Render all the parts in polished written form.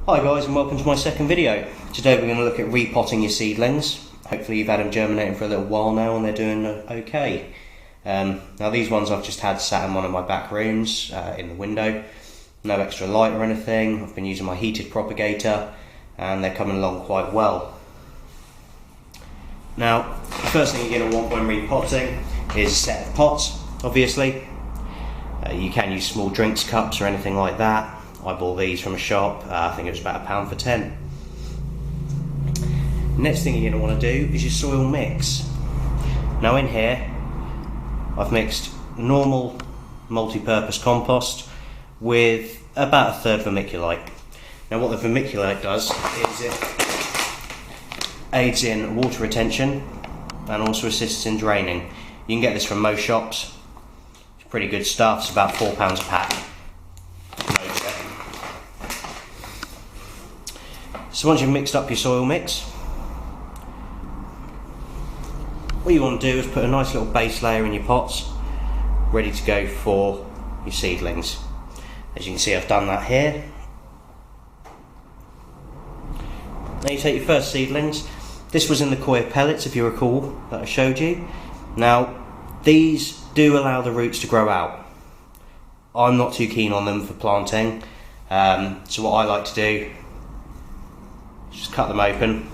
Hi guys, and welcome to my second video. Today we're going to look at repotting your seedlings. Hopefully you've had them germinating for a little while now and they're doing okay. Now these ones I've just had sat in one of my back rooms in the window. No extra light or anything. I've been using my heated propagator and they're coming along quite well. Now the first thing you're going to want when repotting is a set of pots, obviously. You can use small drinks cups or anything like that. I bought these from a shop, I think it was about £1 for 10. Next thing you're going to want to do is your soil mix. Now in here I've mixed normal multi-purpose compost with about a third vermiculite. Now what the vermiculite does is it aids in water retention and also assists in draining. You can get this from most shops. It's pretty good stuff, it's about £4 a pack. So once you've mixed up your soil mix, what you want to do is put a nice little base layer in your pots, ready to go for your seedlings. As you can see, I've done that here. Now you take your first seedlings. This was in the coir pellets, if you recall, that I showed you. Now these do allow the roots to grow out. I'm not too keen on them for planting, so what I like to do, just cut them open.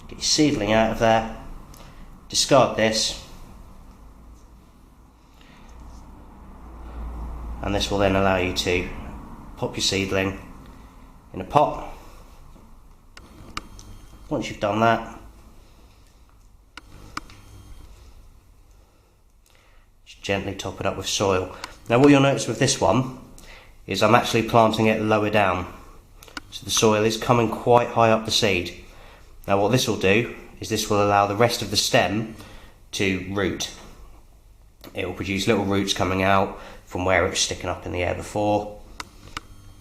Get your seedling out of there. Discard this. And this will then allow you to pop your seedling in a pot. Once you've done that, just gently top it up with soil. Now what you'll notice with this one is I'm actually planting it lower down, so the soil is coming quite high up the seed. Now what this will do is this will allow the rest of the stem to root. It will produce little roots coming out from where it was sticking up in the air before.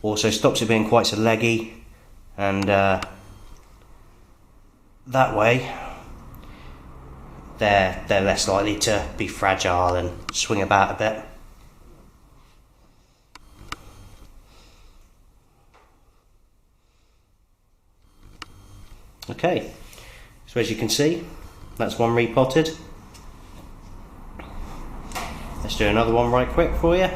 Also stops it being quite so leggy, and that way they're less likely to be fragile and swing about a bit. Okay, so as you can see, that's one repotted. Let's do another one right quick for you.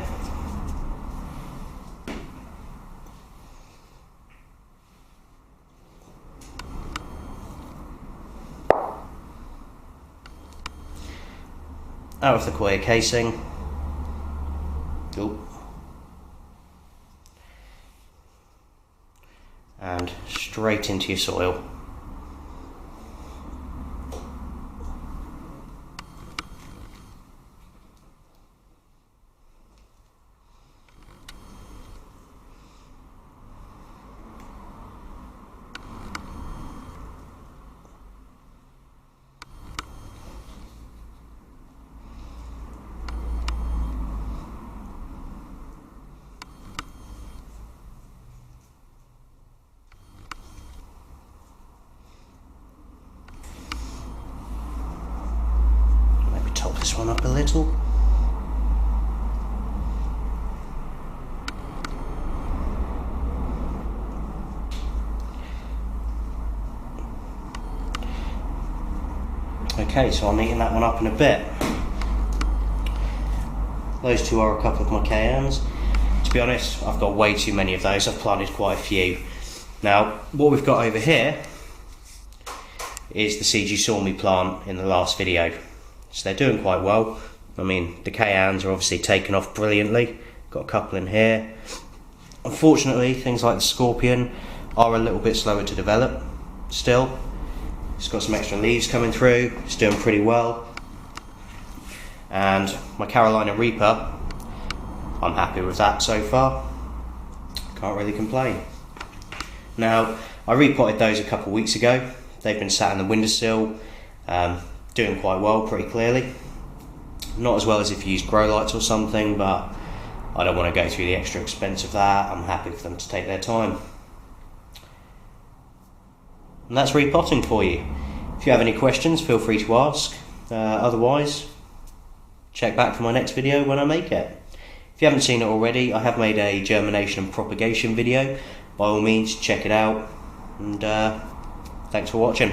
Out of the coir casing. Oop. And straight into your soil. This one up a little. Okay, so I'm eating that one up in a bit. Those two are a couple of my cayens. To be honest, I've got way too many of those. I've planted quite a few. Now, what we've got over here is the seeds you saw me plant in the last video. So they're doing quite well. I mean, the cayennes are obviously taken off brilliantly. Got a couple in here. Unfortunately, things like the scorpion are a little bit slower to develop still. It's got some extra leaves coming through. It's doing pretty well. And my Carolina Reaper, I'm happy with that so far. Can't really complain. Now, I repotted those a couple of weeks ago. They've been sat in the windowsill. Doing quite well, pretty clearly. Not as well as if you use grow lights or something, but I don't want to go through the extra expense of that. I'm happy for them to take their time. And that's repotting for you. If you have any questions, feel free to ask. Otherwise, check back for my next video when I make it. If you haven't seen it already, I have made a germination and propagation video. By all means, check it out, and thanks for watching.